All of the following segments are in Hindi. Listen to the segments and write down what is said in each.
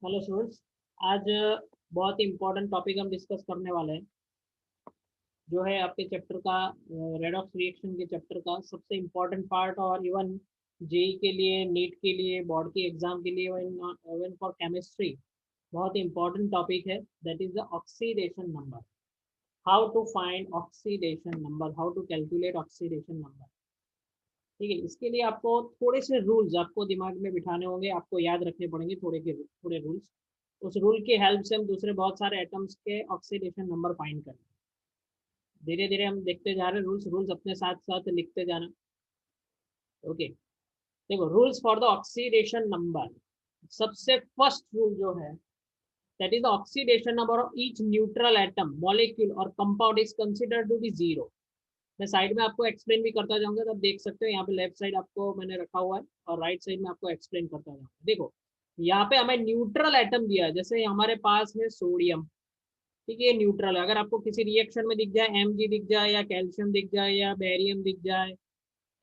Hello students. आज बहुत ही इम्पोर्टेंट टॉपिक हम डिस्कस करने वाले हैं, जो है आपके चैप्टर का रेडॉक्स रिएक्शन के चैप्टर का सबसे इम्पोर्टेंट पार्ट। और इवन जेई के लिए, नीट के लिए, बोर्ड की एग्जाम के लिए, इवन फॉर केमिस्ट्री बहुत ही इम्पोर्टेंट टॉपिक है। That is the oxidation number. How to find oxidation number, how to calculate oxidation number. ठीक है, इसके लिए आपको थोड़े से रूल्स आपको दिमाग में बिठाने होंगे, आपको याद रखने पड़ेंगे थोड़े रूल्स। उस रूल की हेल्प से हम दूसरे बहुत सारे एटम्स के ऑक्सीडेशन नंबर फाइंड करें। धीरे धीरे हम देखते जा रहे हैं, रूल्स रूल्स अपने साथ साथ लिखते जाना। ओके, देखो rules for the oxidation number. सबसे फर्स्ट रूल जो है, that is the oxidation number of each neutral atom, molecule और compound is considered to be zero. मैं साइड में आपको एक्सप्लेन भी करता जाऊंगा, तब देख सकते हो यहाँ पे लेफ्ट साइड आपको मैंने रखा हुआ है और राइट साइड में आपको एक्सप्लेन करता जाऊंगा। देखो यहाँ पे हमें न्यूट्रल एटम दिया है, जैसे हमारे पास है सोडियम। ठीक है, ये न्यूट्रल है। अगर आपको किसी रिएक्शन में दिख जाए Mg दिख जाए, या कैल्शियम दिख जाए, या बेरियम दिख जाए,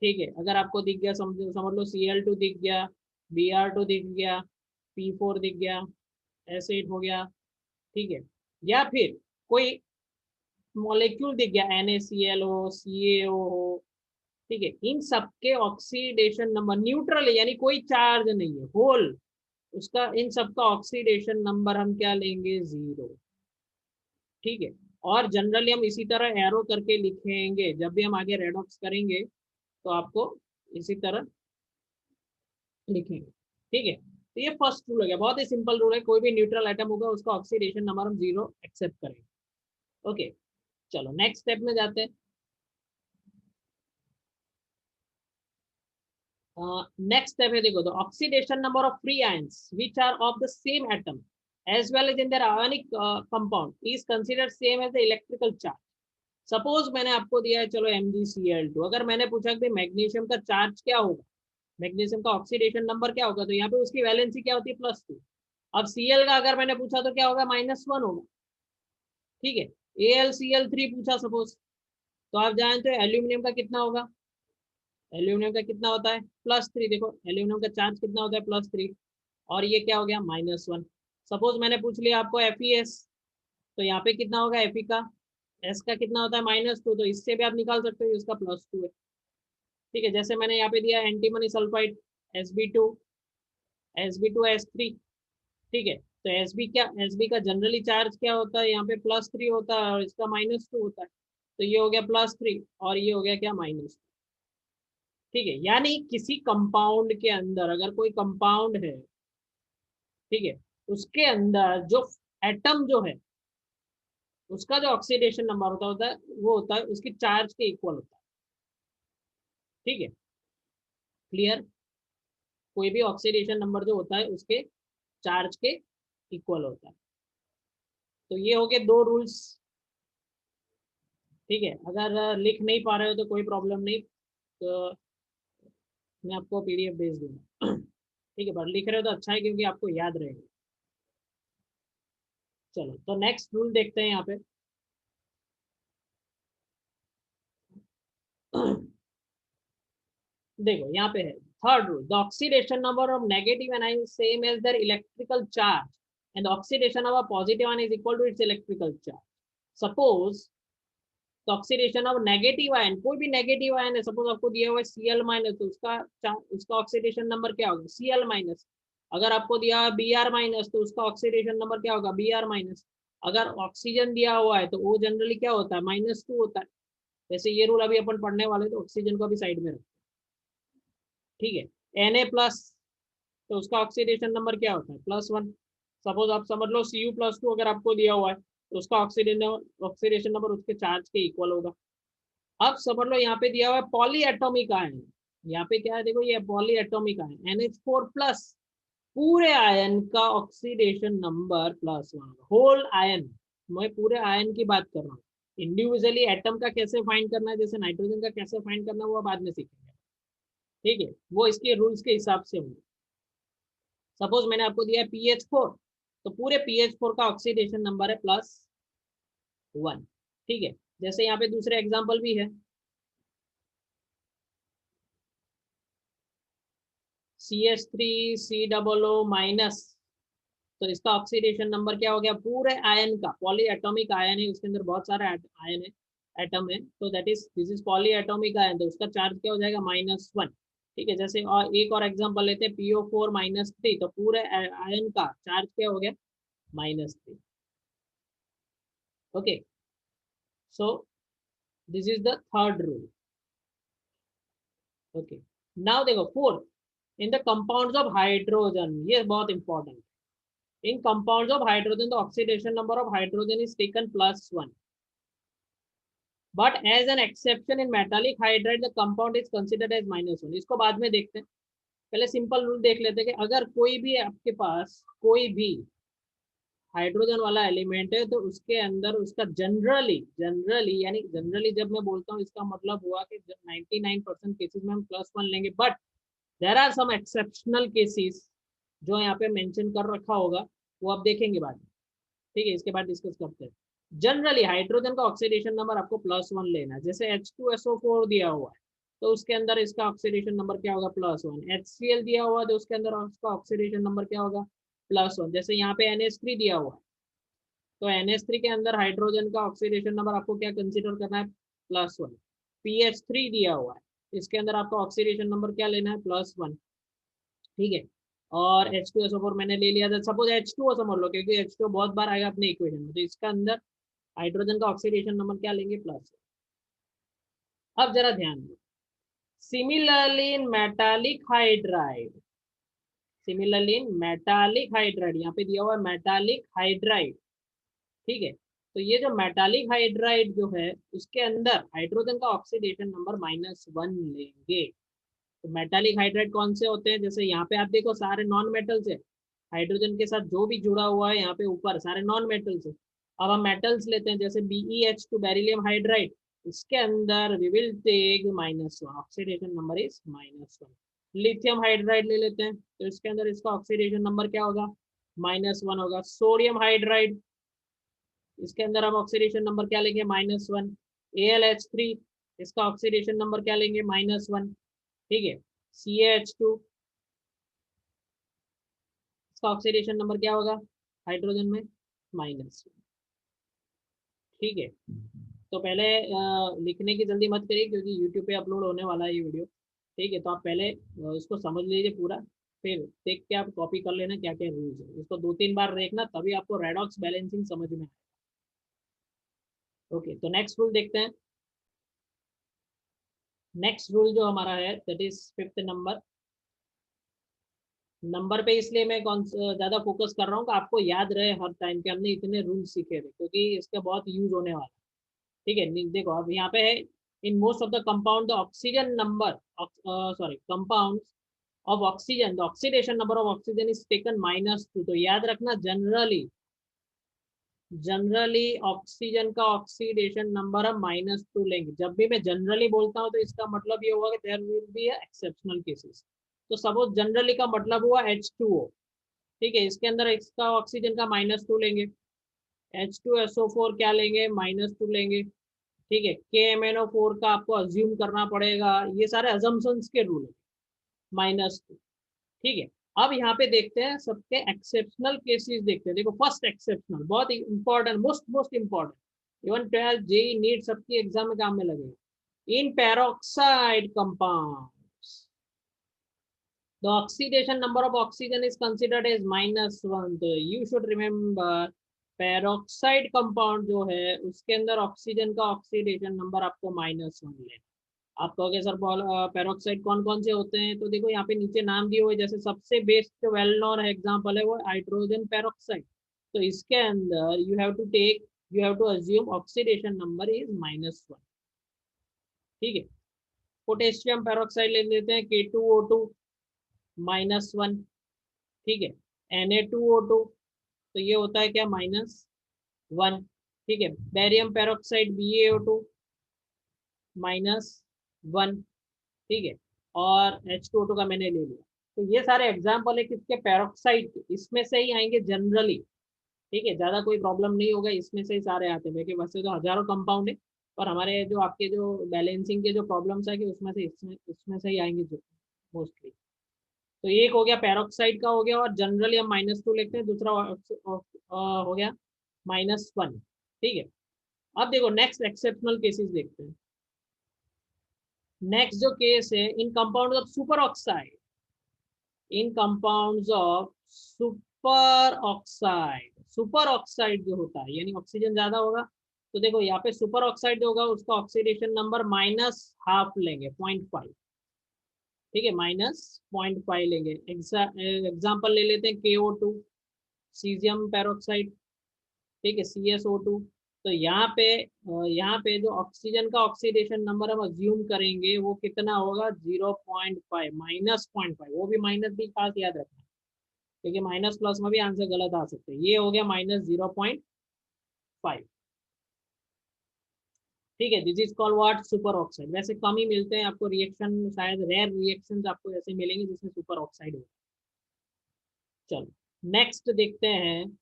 ठीक है, अगर आपको दिख गया, समझ समझ लो Cl2 दिख गया, Br2 दिख गया, P4 दिख गया, एसिड हो गया, ठीक है, या फिर कोई मॉलिक्यूल दिख गया, NaCl हो, CaO हो, ठीक है, इन सबके ऑक्सीडेशन नंबर न्यूट्रल है, यानी कोई चार्ज नहीं है, होल, उसका इन सबका ऑक्सीडेशन नंबर हम क्या लेंगे, जीरो। ठीक है, और जनरली हम इसी तरह एरो करके लिखेंगे जब भी हम आगे रेडॉक्स करेंगे, तो आपको इसी तरह लिखेंगे। ठीक है, तो ये फर्स्ट रूल हो गया, बहुत ही सिंपल रूल है। कोई भी न्यूट्रल आइटम होगा उसका ऑक्सीडेशन नंबर हम जीरो एक्सेप्ट करेंगे। ओके, चलो नेक्स्ट स्टेप में जाते हैं। नेक्स्ट स्टेप है, देखो, the oxidation number of free ions which are of the same atom as well as in their ionic compound is considered same as the electrical charge. Suppose मैंने आपको दिया है, चलो MgCl2, अगर मैंने पूछा कि मैग्नीशियम का चार्ज क्या होगा, मैग्नीशियम का ऑक्सीडेशन नंबर क्या होगा, तो यहाँ पे उसकी वैलेंसी क्या होती है, +2। अब Cl का अगर मैंने पूछा तो क्या होगा, -1 होगा। ठीक है, AlCl3 पूछा सपोज, तो आप जानते हो एल्यूमिनियम का कितना होगा, एल्यूमिनियम का कितना होता है, +3। देखो एल्यूमिनियम का चार्ज कितना होता है, +3, और ये क्या हो गया, -1। सपोज मैंने पूछ लिया आपको FeS, तो यहाँ पे कितना होगा Fe का, एस का कितना होता है, -2, तो इससे भी आप निकाल सकते हो इसका +2 है। ठीक है, जैसे मैंने यहाँ पे दिया एंटीमनी सल्फाइड, Sb2S3। ठीक है, तो Sb का जनरली चार्ज क्या होता है, यहाँ पे +3 होता है और इसका -2 होता है, तो ये हो गया +3 और ये हो गया क्या, -2। ठीक है, यानी किसी कंपाउंड के अंदर अगर कोई कंपाउंड है, ठीक है, उसके अंदर जो एटम जो है, उसका जो ऑक्सीडेशन नंबर होता है वो होता है उसकी चार्ज के इक्वल होता है। ठीक है, क्लियर। कोई भी ऑक्सीडेशन नंबर जो होता है उसके चार्ज के इक्वल होता है। तो ये हो गए दो रूल्स। ठीक है, अगर लिख नहीं पा रहे हो तो कोई प्रॉब्लम नहीं, तो मैं आपको PDF भेज दूंगा। ठीक है, पर लिख रहे हो तो अच्छा है, क्योंकि आपको याद रहेगा। चलो, तो नेक्स्ट रूल देखते हैं यहाँ पे। देखो यहाँ पे है, third rule, the oxidation number of negative ion is same as their electrical charge and oxidation of a positive ion is equal to its electrical charge. Suppose तो ऑक्सीडेशन ऑफ नेगेटिव आयन, कोई भी नेगेटिव आयन है, सपोज आपको दिया हुआ है Cl-, तो उसका ऑक्सीडेशन नंबर क्या होगा, Cl-। अगर आपको दिया है Br-, तो उसका ऑक्सीडेशन नंबर क्या होगा, Br-। अगर ऑक्सीजन दिया हुआ है तो वो जनरली क्या होता है, -2 होता है। जैसे ये रूल अभी अपन पढ़ने वाले, तो ऑक्सीजन को अभी साइड में रखो। ठीक है, Na+, तो उसका ऑक्सीडेशन नंबर क्या होता है, +1। सपोज आप समझ लो Cu+2 अगर आपको दिया हुआ है, तो उसका ऑक्सीडेशन नंबर उसके चार्ज के इक्वल होगा। अब समझ लो यहाँ पे दिया हुआ है पॉली एटॉमिक आयन, यहाँ पे क्या है, देखो ये पॉली एटॉमिक आयन NH4+, पूरे आयन का ऑक्सीडेशन नंबर +1, होल आयन। मैं पूरे आयन की बात कर रहा हूँ, इंडिविजुअली एटम का कैसे फाइंड करना है, जैसे नाइट्रोजन का कैसे फाइंड करना है वो बाद में सीखेंगे। ठीक है, वो इसके रूल्स के हिसाब से होंगे। सपोज मैंने आपको दिया है PH4, तो पूरे PH4 का ऑक्सीडेशन नंबर है +1। ठीक है, जैसे यहाँ पे दूसरे एग्जाम्पल भी है, CH3 COO-, तो इसका ऑक्सीडेशन नंबर क्या हो गया, पूरे आयन का, पॉली एटॉमिक आयन है, उसके अंदर बहुत सारे आयन है, एटम है, तो that is this is poly atomic ion, तो उसका चार्ज क्या हो जाएगा -1। ठीक है, जैसे और एक और एग्जांपल लेते हैं PO4 -3, तो पूरे आयन का चार्ज क्या हो गया, -3। Okay, so this is the third rule. Okay, now देखो fourth, in the compounds of hydrogen, ये बहुत important, in compounds of hydrogen the oxidation number of hydrogen is taken +1, but as an exception in metallic hydride the compound is considered as -1। इसको बाद में देखते हैं, पहले सिंपल रूल देख लेते हैं कि अगर कोई भी आपके पास कोई भी हाइड्रोजन वाला एलिमेंट है तो उसके अंदर उसका जनरली यानी जनरली जब मैं बोलता हूँ इसका मतलब हुआ कि 99% केसेस में हम +1 लेंगे, but there are some exceptional cases जो यहाँ पे मेंशन कर रखा होगा, वो आप देखेंगे बाद में। ठीक है, इसके बाद डिस्कस करते हैं। जनरली हाइड्रोजन का ऑक्सीडेशन नंबर आपको +1 लेना है, जैसे H2SO4 दिया हुआ है तो उसके अंदर इसका ऑक्सीडेशन नंबर क्या होगा, +1। HCl दिया हुआ है तो उसके अंदर उसका ऑक्सीडेशन नंबर क्या होगा, +1। जैसे यहाँ पे NH3 दिया हुआ है तो NH3 के अंदर हाइड्रोजन का ऑक्सीडेशन नंबर आपको क्या कंसीडर करना है, +1। PH3 दिया हुआ है, इसके अंदर आपका ऑक्सीडेशन नंबर क्या लेना है, +1। ठीक है, और H2SO4 मैंने ले लिया था, सपोज H2O समझ लो क्योंकि H2O बहुत बार आएगा अपने इक्वेशन में, तो इसका अंदर हाइड्रोजन का ऑक्सीडेशन नंबर क्या लेंगे, +1। अब जरा ध्यान दो, similarly in metallic hydride, similarly in metallic hydride, यहाँ पे दिया हुआ है मेटालिक हाइड्राइड। ठीक है, तो ये जो मेटालिक हाइड्राइड जो है उसके अंदर हाइड्रोजन का ऑक्सीडेशन नंबर -1 लेंगे। तो मेटालिक हाइड्राइड कौन से होते हैं, जैसे यहाँ पे आप देखो सारे नॉन मेटल्स है, हाइड्रोजन के साथ जो भी जुड़ा हुआ है यहाँ पे ऊपर सारे नॉन मेटल्स है। अब हम मेटल्स लेते हैं, जैसे BeH2 बेरिलियम हाइड्राइड, इसके अंदर we will take -1, oxidation number is -1। Lithium hydride ले लेते हैं तो इसके अंदर इसका ऑक्सीडेशन नंबर क्या होगा, -1 होगा। सोडियम हाइड्राइड, इसके अंदर हम ऑक्सीडेशन नंबर क्या लेंगे, -1। AlH3, इसका ऑक्सीडेशन नंबर क्या लेंगे, -1। ठीक है, CaH2, इसका ऑक्सीडेशन नंबर क्या होगा हाइड्रोजन में, -1। ठीक है, तो पहले लिखने की जल्दी मत करिए क्योंकि यूट्यूब पे अपलोड होने वाला है ये वीडियो। ठीक है, तो आप पहले इसको समझ लीजिए पूरा, फिर देख के आप कॉपी कर लेना क्या क्या रूल्स है, इसको 2-3 बार देखना तभी आपको रेडॉक्स बैलेंसिंग समझ में आए। ओके, तो नेक्स्ट रूल देखते हैं। नेक्स्ट रूल जो हमारा है that is 5th number. Number पे इसलिए मैं कौन ज्यादा फोकस कर रहा हूँ कि आपको याद रहे हर टाइम के हमने इतने रूल सीखे थे क्योंकि इसका बहुत यूज होने वाला है। ठीक है, देखो अब यहाँ पे है, in most of the compound the oxygen number, sorry compound of oxygen the oxidation number of oxygen is taken -2। तो याद रखना जनरली ऑक्सीजन का ऑक्सीडेशन नंबर हम -2 लेंगे। जब भी मैं जनरली बोलता हूँ तो इसका मतलब ये होगा कि there will be exceptional cases. तो सपोज जनरली का मतलब हुआ H2O। ठीक है, इसके अंदर इसका ऑक्सीजन का -2 लेंगे, H2SO4 क्या लेंगे, -2 लेंगे। ठीक है, KMnO4 का आपको अज्यूम करना पड़ेगा, ये सारे अजम्पशंस के रूल है, -2। ठीक है, अब यहाँ पे देखते हैं सबके एक्सेप्शनल केसेस देखते हैं। देखो फर्स्ट एक्सेप्शनल बहुत important, most important, even 12 JEE NEET सबकी एग्जाम में काम में लगेगा। In peroxide compound the oxidation number of oxygen is considered as -1। तो you should remember peroxide compound जो है उसके अंदर ऑक्सीजन का ऑक्सीडेशन नंबर आपको -1 लेना। आप कहोगे सर पेरोक्साइड कौन कौन से होते हैं, तो देखो यहाँ पे नीचे नाम दिए हुए, जैसे सबसे बेस्ट जो वेल नोन एग्जांपल है वो हाइड्रोजन पेरोक्साइड। तो इसके अंदर you have to assume oxidation number is -1। ठीक है, पोटेशियम पेरोक्साइड ले लेते हैं, K2O2 -1। ठीक है, Na2O2, तो ये होता है क्या, -1। ठीक है, बेरियम पेरोक्साइड BaO2 -1। ठीक है, और H2O2 का मैंने ले लिया। तो ये सारे एग्जाम्पल है किसके, पेरोक्साइड के, इसमें से ही आएंगे जनरली। ठीक है, ज्यादा कोई प्रॉब्लम नहीं होगा, इसमें से ही सारे आते हैं, वैसे तो हजारों कंपाउंड है और हमारे जो आपके जो बैलेंसिंग के जो प्रॉब्लम्स है कि उसमें से इसमें से ही आएंगे मोस्टली। तो एक हो गया पेरोक्साइड का हो गया, और जनरली हम -2 लेते हैं, दूसरा हो गया -1। ठीक है, अब देखो नेक्स्ट एक्सेप्शनल केसेस देखते हैं। नेक्स्ट जो केस है, in compound of super oxide, in compounds of super oxide, super oxide जो होता है यानी ऑक्सीजन ज्यादा होगा, तो देखो यहाँ पे सुपर ऑक्साइड जो होगा उसका ऑक्सीडेशन नंबर -0.5 लेंगे, 0.5। ठीक है, -0.5 लेंगे। एग्जाम्पल ले लेते हैं KO2, सीजियम पेरोक्साइड। ठीक है, CSO2। तो यहाँ पे जो ऑक्सीजन का ऑक्सीडेशन नंबर हम अज्यूम करेंगे वो कितना होगा, 0.5, -0.5। वो भी माइनस भी खास याद रखना, क्योंकि माइनस प्लस में भी आंसर गलत आ सकते हैं। ये हो गया -0.5। ठीक है, this is called what, super oxide. वैसे कम ही मिलते हैं आपको रिएक्शन, शायद रेयर रिएक्शंस आपको ऐसे मिलेंगे जिसमें सुपर ऑक्साइड हो। चलो नेक्स्ट देखते हैं।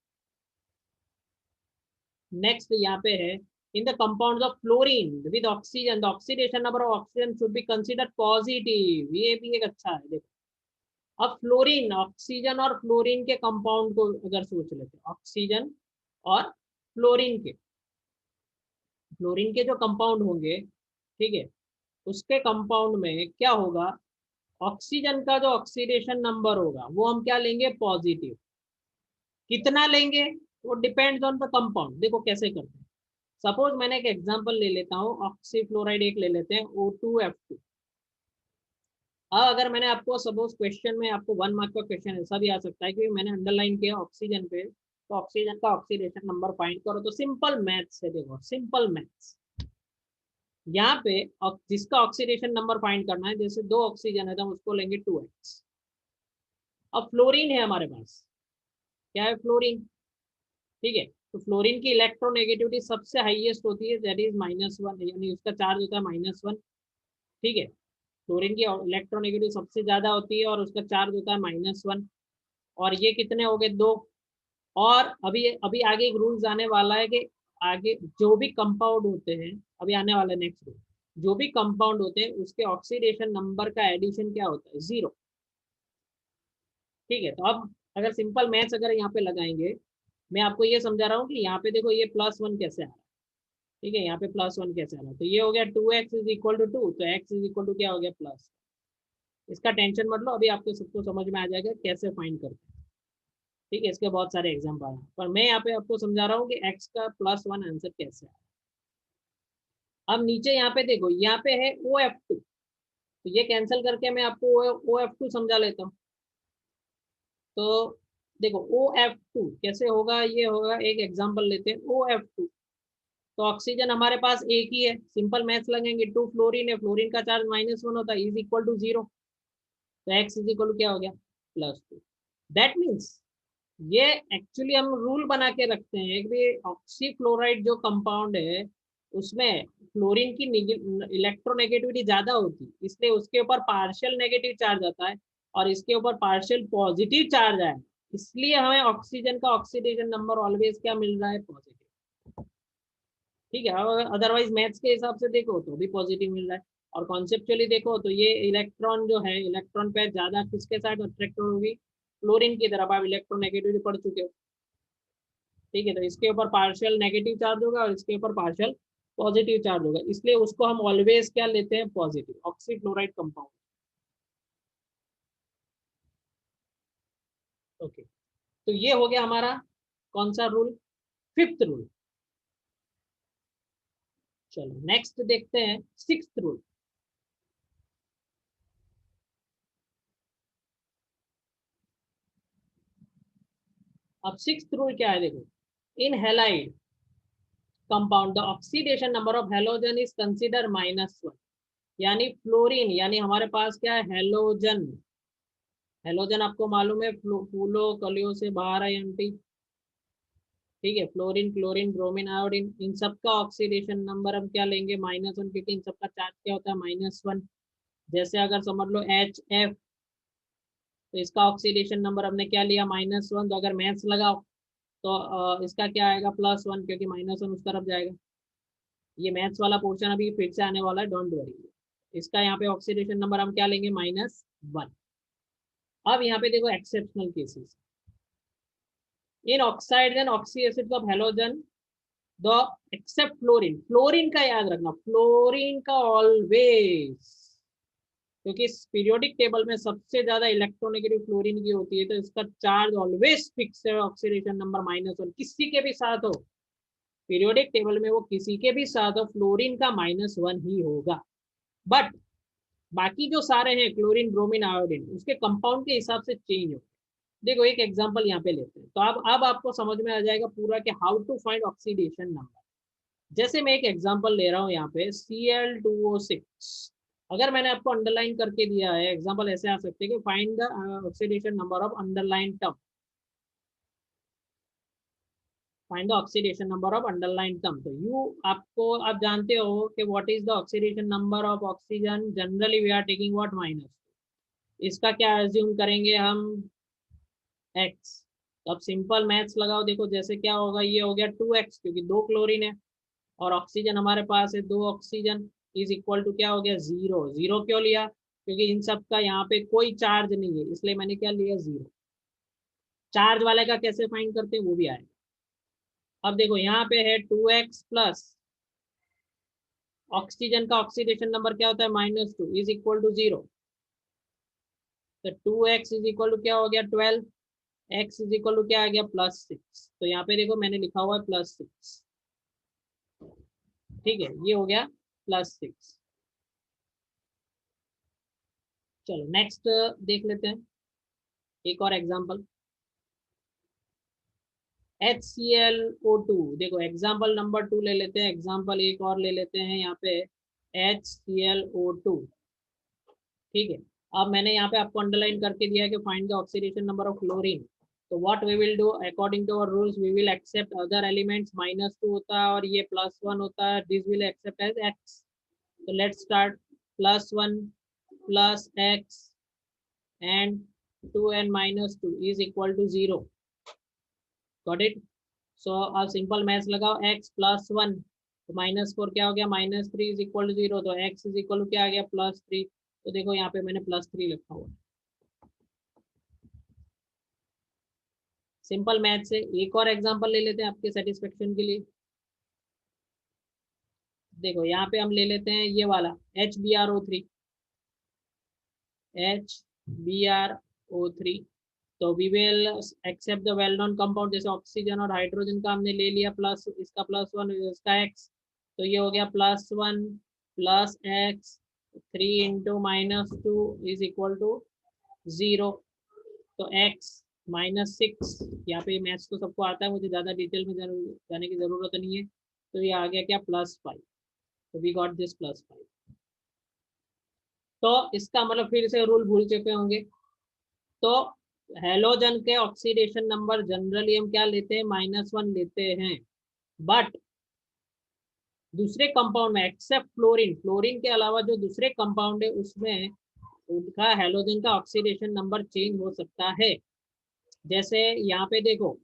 नेक्स्ट यहाँ पे है, इन the compounds of fluorine with oxygen the oxidation number of oxygen should be considered positive. ये भी एक अच्छा है। देखो अब फ्लोरीन, ऑक्सीजन और फ्लोरीन के कंपाउंड को अगर सोच लेते हैं, ऑक्सीजन और फ्लोरीन के जो कंपाउंड होंगे, ठीक है, उसके कंपाउंड में क्या होगा, ऑक्सीजन का जो ऑक्सीडेशन नंबर होगा वो हम क्या लेंगे, पॉजिटिव। कितना लेंगे, वो डिपेंड्स ऑन द कंपाउंड। देखो कैसे करते हैं। सपोज मैंने एक एग्जांपल ले लेता हूँ, ऑक्सीफ्लोराइड एक ले लेते हैं, O2F2। अब अगर मैंने आपको सपोज क्वेश्चन में, आपको 1 मार्क का क्वेश्चन ऐसा भी आ सकता है कि मैंने अंडरलाइन किया ऑक्सीजन पे, तो ऑक्सीजन का ऑक्सीडेशन नंबर फाइंड करो। तो सिंपल मैथ्स है, देखो सिंपल मैथ्स। यहाँ पे जिसका ऑक्सीडेशन नंबर फाइंड करना है, जैसे 2 ऑक्सीजन है तो हम उसको लेंगे 2x। अब फ्लोरीन है हमारे पास, क्या है, फ्लोरीन। ठीक है, तो फ्लोरीन की इलेक्ट्रोनेगेटिविटी सबसे हाईएस्ट होती है, दैट इज -1, यानी उसका चार्ज होता है -1। ठीक है, फ्लोरीन की इलेक्ट्रोनेगेटिव सबसे ज्यादा होती है और उसका चार्ज होता है -1। और ये कितने हो गए, 2। और अभी अभी आगे एक रूल्स आने वाला है कि आगे जो भी कंपाउंड होते हैं, अभी आने वाला है नेक्स्ट रूल, जो भी कंपाउंड होते हैं उसके ऑक्सीडेशन नंबर का एडिशन क्या होता है, 0। ठीक है, तो अब अगर सिंपल मैथ्स अगर यहाँ पे लगाएंगे, मैं आपको ये समझा रहा हूँ कि यहाँ पे देखो ये +1 कैसे आ रहा है। ठीक है, यहाँ पे +1 कैसे आ रहा है, तो ये हो गया 2x इज इक्वल टू 2, तो x इज इक्वल टू क्या हो गया, प्लस। इसका टेंशन मत लो, अभी आपको सबको समझ में आ जाएगा कैसे फाइंड करते हैं। ठीक है, इसके बहुत सारे एग्जाम्पल हैं, पर मैं यहाँ पे आपको समझा रहा हूँ कि x का +1 आंसर कैसे आया। अब नीचे यहाँ पे देखो, यहाँ पे है OF2, तो ये कैंसिल करके मैं आपको OF2 समझा लेता हूँ। तो देखो OF2 कैसे होगा, ये होगा, एक एग्जाम्पल लेते हैं, OF2। तो ऑक्सीजन हमारे पास एक ही है, सिंपल मैथ्स लगेंगे, 2 फ्लोरीन है, फ्लोरीन का चार्ज -1 होता है, इज इक्वल टू 0। तो x इज इक्वल टू क्या हो गया, +2। दैट मीन्स ये एक्चुअली हम रूल बना के रखते हैं कि ऑक्सीफ्लोराइड जो कंपाउंड है उसमें फ्लोरीन की इलेक्ट्रोनेगेटिविटी ज्यादा होती है, इसलिए उसके ऊपर पार्शियल नेगेटिव चार्ज आता है और इसके ऊपर पार्शियल पॉजिटिव चार्ज आया, इसलिए हमें ऑक्सीजन का ऑक्सीडेशन नंबर ऑलवेज क्या मिल रहा है, पॉजिटिव। ठीक है, अदरवाइज मैथ्स के हिसाब से देखो तो भी पॉजिटिव मिल रहा है, और कॉन्सेप्चुअली देखो तो ये इलेक्ट्रॉन जो है, इलेक्ट्रॉन पे ज्यादा किसके साथ अट्रैक्ट होगी, फ्लोरीन की तरफ। आप इलेक्ट्रोनेगेटिविटी पढ़ चुके हो। ठीक है, तो इसके ऊपर पार्शियल नेगेटिव चार्ज होगा और इसके ऊपर पार्शियल पॉजिटिव चार्ज होगा, इसलिए उसको हम ऑलवेज क्या लेते हैं, पॉजिटिव, ऑक्सीफ्लोराइड कंपाउंड। ओके, तो ये हो गया हमारा कौन सा रूल, 5th रूल। चलो नेक्स्ट देखते हैं 6th रूल। अब 6th रूल क्या है, देखो, in halide compound the oxidation number of halogen is consider -1। यानी फ्लोरीन, यानी हमारे पास क्या है, हेलोजन। हेलोजन आपको मालूम है, फूलों कलियों से बाहर है एंटी। ठीक है, फ्लोरीन, क्लोरीन, ब्रोमीन, आयोडीन, इन सब का ऑक्सीडेशन नंबर हम क्या लेंगे, -1, क्योंकि इन सबका चार्ज क्या होता है, -1। जैसे अगर समझ लो HF, तो इसका ऑक्सीडेशन नंबर हमने क्या लिया, -1। तो अगर मैथ्स लगाओ तो इसका क्या आएगा, +1, क्योंकि -1 उस तरफ जाएगा। ये मैथ्स वाला पोर्शन अभी फिर से आने वाला है, डोंट वरी। इसका यहाँ पे ऑक्सीडेशन नंबर हम क्या लेंगे, -1। अब यहाँ पे देखो exceptional cases in oxide and oxy acid of halogen the except fluorine, fluorine का याद रखना, फ्लोरीन का ऑलवेज, क्योंकि पीरियोडिक टेबल में सबसे ज्यादा इलेक्ट्रोनेगेटिव फ्लोरीन की होती है, तो इसका चार्ज ऑलवेज फिक्स है, ऑक्सीडेशन नंबर -1, किसी के भी साथ हो पीरियोडिक टेबल में, वो किसी के भी साथ हो फ्लोरीन का -1 ही होगा। बट बाकी जो सारे हैं क्लोरीन ब्रोमीन आयोडीन उसके कंपाउंड के हिसाब से चेंज हो। देखो एक एग्जांपल यहाँ पे लेते हैं, तो अब आपको समझ में आ जाएगा पूरा कि how to find oxidation number. जैसे मैं एक एग्जांपल ले रहा हूँ यहाँ पे Cl2O6, अगर मैंने आपको अंडरलाइन करके दिया है, एग्जांपल ऐसे आ सकते हैं कि find the oxidation number of underline term, find the oxidation number of underline term. तो यू आपको आप जानते हो कि what is the oxidation number of oxygen, generally we are taking what -, इसका क्या एज्यूम करेंगे हम x। तो अब सिंपल मैथ्स लगाओ, देखो जैसे क्या होगा, ये हो गया 2x क्योंकि 2 क्लोरीन है और ऑक्सीजन हमारे पास है 2 ऑक्सीजन, इज इक्वल टू क्या हो गया 0। 0 क्यों लिया, क्योंकि इन सब का यहाँ पे कोई चार्ज नहीं है, इसलिए मैंने क्या लिया 0। चार्ज वाले का कैसे फाइंड करते हैं वो भी आएगा। अब देखो यहाँ पे है 2x प्लस ऑक्सीजन का ऑक्सीडेशन नंबर क्या होता है -2 इज इक्वल टू 0। तो 2x इज इक्वल टू क्या हो गया 12, x इज इक्वल टू क्या आ गया +6। तो यहाँ पे देखो मैंने लिखा हुआ है +6, ठीक है, ये हो गया +6। चलो नेक्स्ट देख लेते हैं एक और एग्जांपल, HClO2। देखो एग्जांपल नंबर 2 ले लेते हैं, एग्जांपल एक और ले लेते हैं यहाँ पे HClO2, ठीक है। अब मैंने यहाँ पे आपको अंडरलाइन करके दिया है कि find the oxidation number of chlorine. तो what we will do according to our rules, we will except other elements, -2 होता है और ये +1 होता है, this will except as x। तो let's start, +1 plus x and 2 and -2 is equal to 0, got it। so अब सिंपल मैथ्स लगाओ, x +1 तो -4 क्या हो गया -3 इज इक्वल टू 0, तो x इज इक्वल टू क्या आ गया +3। तो देखो यहाँ पे मैंने +3 लिखा हुआ। सिंपल मैथ से एक और एग्जांपल ले लेते हैं आपके सेटिस्फेक्शन के लिए। देखो यहाँ पे हम ले लेते हैं ये वाला HbRO3, HbRO3। तो we will accept the well known compound, जैसे ऑक्सीजन और हाइड्रोजन का हमने ले लिया, प्लस इसका +1 इसका x, तो ये हो गया +1 plus x, 3 into -2 is equal to 0। तो x -6, यहाँ पे मैथ्स तो सबको आता है, मुझे ज़्यादा डिटेल में जाने की ज़रूरत नहीं है। तो ये आ गया क्या +5, तो वी गॉट दिस +5। तो इसका मतलब फिर से रूल भूल चुके होंगे, तो हेलोजन के ऑक्सीडेशन नंबर जनरली हम क्या लेते हैं -1 लेते हैं, बट दूसरे कंपाउंड में एक्सेप्ट फ्लोरीन, फ्लोरीन के अलावा जो दूसरे कंपाउंड है उसमें उनका हेलोजन का ऑक्सीडेशन नंबर चेंज हो सकता है। जैसे यहाँ पे देखो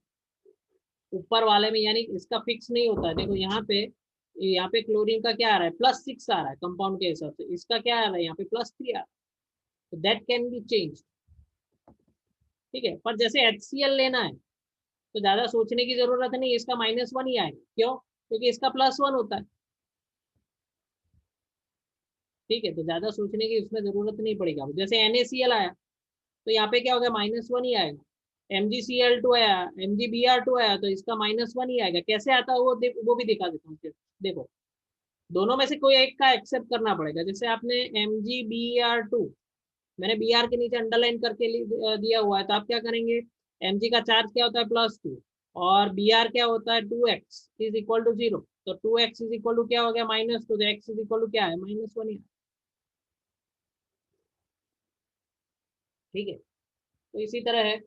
ऊपर वाले में, यानी इसका फिक्स नहीं होता है, देखो यहाँ पे क्लोरीन का क्या आ रहा है +6 आ रहा है कंपाउंड के हिसाब से, इसका क्या आ रहा है यहाँ पे +3 आ रहा है, तो दैट कैन बी चेंज, ठीक है। पर जैसे HCl लेना है तो ज्यादा सोचने की जरूरत नहीं, इसका -1 ही आएगा, क्यों, क्योंकि इसका +1 होता है, ठीक है। तो ज्यादा सोचने की उसमें जरूरत नहीं पड़ेगा। जैसे NaCl आया तो यहाँ पे क्या हो गया -1 ही आएगा, MgCl2 आया, MgBr2 आया तो इसका -1 ही आएगा। कैसे आता है वो भी दिखा देता हूँ। देखो दोनों में से कोई एक का एक्सेप्ट करना पड़ेगा। जैसे आपने MgBr2, मैंने Br के नीचे अंडरलाइन करके दिया हुआ है, तो आप क्या करेंगे, Mg का चार्ज क्या होता है +2 और Br क्या होता है 2x इज इक्वल टू 0। तो 2x इज इक्वल टू क्या हो गया -2, तो x इज इक्वल टू क्या है -1 ही, ठीक है। तो इसी तरह है,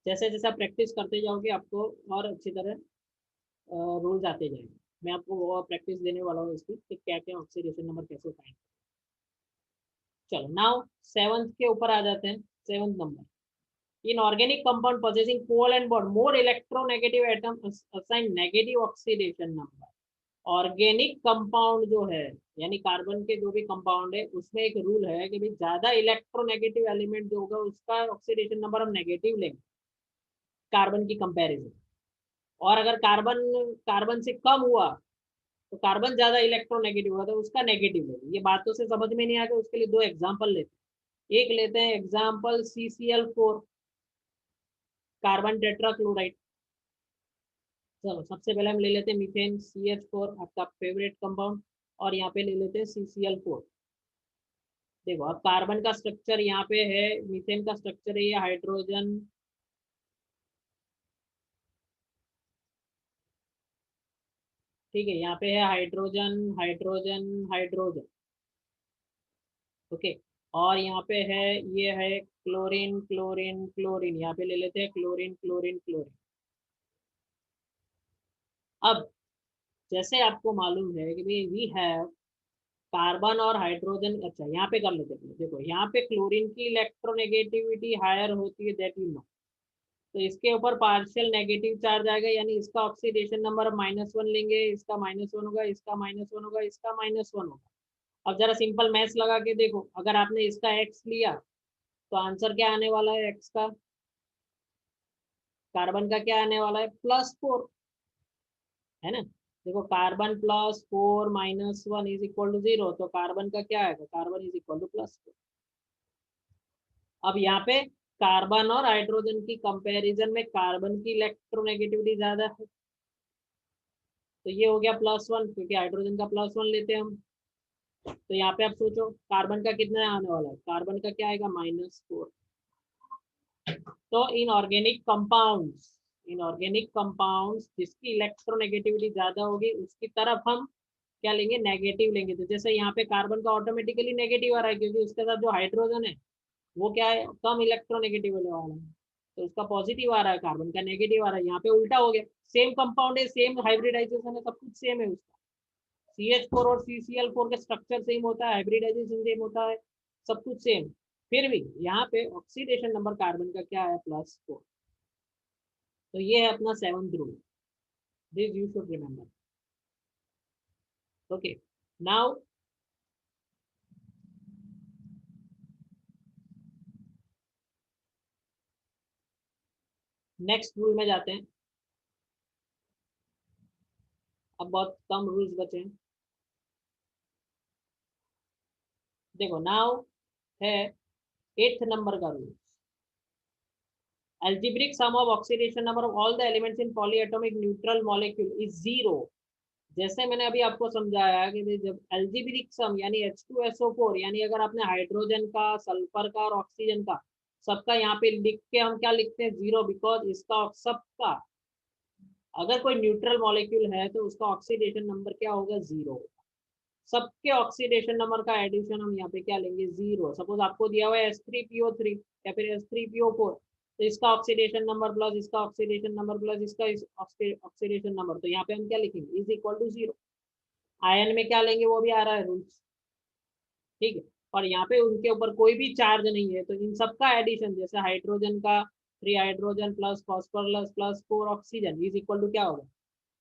जैसे जैसे आप प्रैक्टिस करते जाओगे आपको और अच्छी तरह रूल्स आते जाएंगे। मैं आपको वो प्रैक्टिस देने वाला हूँ इसकी कि क्या क्या ऑक्सीडेशन नंबर कैसे फाइंड। चलो नाउ सेवंथ के ऊपर आ जाते हैं। Seventh number, in organic compound possessing covalent bond more electronegative atom assign negative oxidation number। Organic compound जो है यानी कार्बन के जो भी कंपाउंड है उसमें एक रूल है कि भाई ज्यादा इलेक्ट्रोनेगेटिव एलिमेंट जो होगा उसका ऑक्सीडेशन नंबर हम नेगेटिव लेंगे कार्बन की कंपैरिजन। और अगर कार्बन कार्बन से कम हुआ तो कार्बन ज्यादा इलेक्ट्रोनेगेटिव हुआ तो उसका नेगेटिव लेंगे। ये बातों से समझ में नहीं आएगा, उसके लिए दो एग्जाम्पल लेते हैं। एक लेते हैं एग्जाम्पल CCl4 कार्बन टेट्राक्लोराइड। चलो सबसे पहले हम ले लेते हैं मीथेन CH4 आपका फेवरेट कंपाउंड, और यहाँ पे ले लेते हैं CCl4। देखो अब कार्बन का स्ट्रक्चर यहाँ पे है, मीथेन का स्ट्रक्चर है ये हाइड्रोजन, ठीक है, यहाँ पे है हाइड्रोजन हाइड्रोजन हाइड्रोजन, ओके। और यहाँ पे है, ये है क्लोरीन क्लोरीन क्लोरीन, यहाँ पे ले लेते हैं क्लोरीन क्लोरीन क्लोरीन। अब जैसे आपको मालूम है कि भाई वी हैव कार्बन और हाइड्रोजन, अच्छा यहाँ पे कर लेते हैं, देखो यहाँ पे क्लोरीन की इलेक्ट्रोनेगेटिविटी हायर होती है, दैट यू नो। तो इसके ऊपर पार्शियल नेगेटिव चार्ज आएगा, यानी इसका ऑक्सीडेशन नंबर -1 लेंगे, इसका -1 होगा, इसका -1 होगा, इसका -1 होगा। अब जरा सिंपल मैथ्स लगा के देखो, अगर आपने इसका एक्स लिया तो आंसर क्या आने वाला है एक्स का, कार्बन का क्या आने वाला है +4, है ना। देखो कार्बन +4 -1 इज इक्वल टू 0, तो कार्बन का क्या आएगा, कार्बन इज इक्वल टू +4। अब यहाँ पे कार्बन और हाइड्रोजन की कंपैरिजन में कार्बन की इलेक्ट्रोनेगेटिविटी ज्यादा है, तो ये हो गया +1, क्योंकि हाइड्रोजन का +1 लेते हैं हम। तो यहाँ पे आप सोचो कार्बन का कितना आने वाला है, कार्बन का क्या आएगा -4। तो इनऑर्गेनिक कंपाउंड्स जिसकी इलेक्ट्रोनेगेटिविटी ज्यादा होगी उसकी तरफ हम क्या लेंगे, नेगेटिव लेंगे। तो जैसे यहाँ पे कार्बन का ऑटोमेटिकली नेगेटिव आ रहा है क्योंकि उसके साथ जो हाइड्रोजन है वो क्या है, कम इलेक्ट्रोनेगेटिव वाला है, तो उसका पॉजिटिव आ रहा है, कार्बन का नेगेटिव आ रहा है। यहाँ पे उल्टा हो गया, सेम कंपाउंड है, सेम हाइब्रिडाइजेशन है, सब कुछ सेम है उसका, CH4 और CCl4 का स्ट्रक्चर सेम होता है, हाइब्रिडाइजेशन सेम होता है, सब कुछ सेम। फिर भी यहाँ पे ऑक्सीडेशन नंबर कार्बन का क्या है, +4। तो ये है अपना 7th rule, this you should remember, okay. Now next rule में जाते हैं, अब बहुत कम रूल्स बचे हैं। देखो नाउ है 8th नंबर का rule, algebraic sum of oxidation number of all the elements in polyatomic neutral molecule is 0। जैसे मैंने अभी आपको समझाया कि जब एल्जीब्रिक सम यानी H2SO4 यानी अगर आपने हाइड्रोजन का, सल्फर का और ऑक्सीजन का सबका यहाँ पे लिख के हम क्या लिखते हैं 0, बिकॉज इसका सबका अगर कोई न्यूट्रल मॉलिक्यूल है तो उसका ऑक्सीडेशन नंबर क्या होगा, 0। सबके ऑक्सीडेशन नंबर का एडिशन हम यहाँ पे क्या लेंगे, 0। सपोज आपको दिया हुआ है H3PO3 या फिर H3PO4, तो इसका ऑक्सीडेशन नंबर प्लस इसका ऑक्सीडेशन नंबर प्लस इसका ऑक्सीडेशन नंबर, तो यहाँ पे हम क्या लिखेंगे, इज इक्वल टू 0। आयन में क्या लेंगे वो भी आ रहा है रूल्स, ठीक है। और यहाँ पे उनके ऊपर कोई भी चार्ज नहीं है, तो इन सबका एडिशन, जैसे हाइड्रोजन का 3 hydrogen plus phosphorus plus 4 oxygen is equal to क्या होगा,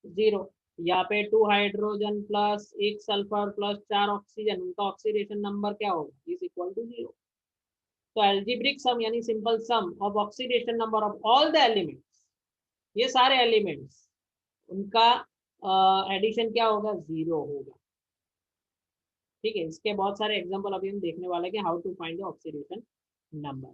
0। यहाँ पे 2 hydrogen plus 1 sulphur plus 4 oxygen, उनका ऑक्सीडेशन नंबर क्या होगा, इज इक्वल टू 0। तो एल्जीब्रिक सम यानी simple some of oxidation number of all the elements, ये सारे एलिमेंट्स, उनका एडिशन क्या होगा, 0 होगा, ठीक है। इसके बहुत सारे एग्जांपल अभी हम देखने वाले हैं कि how to find the oxidation number.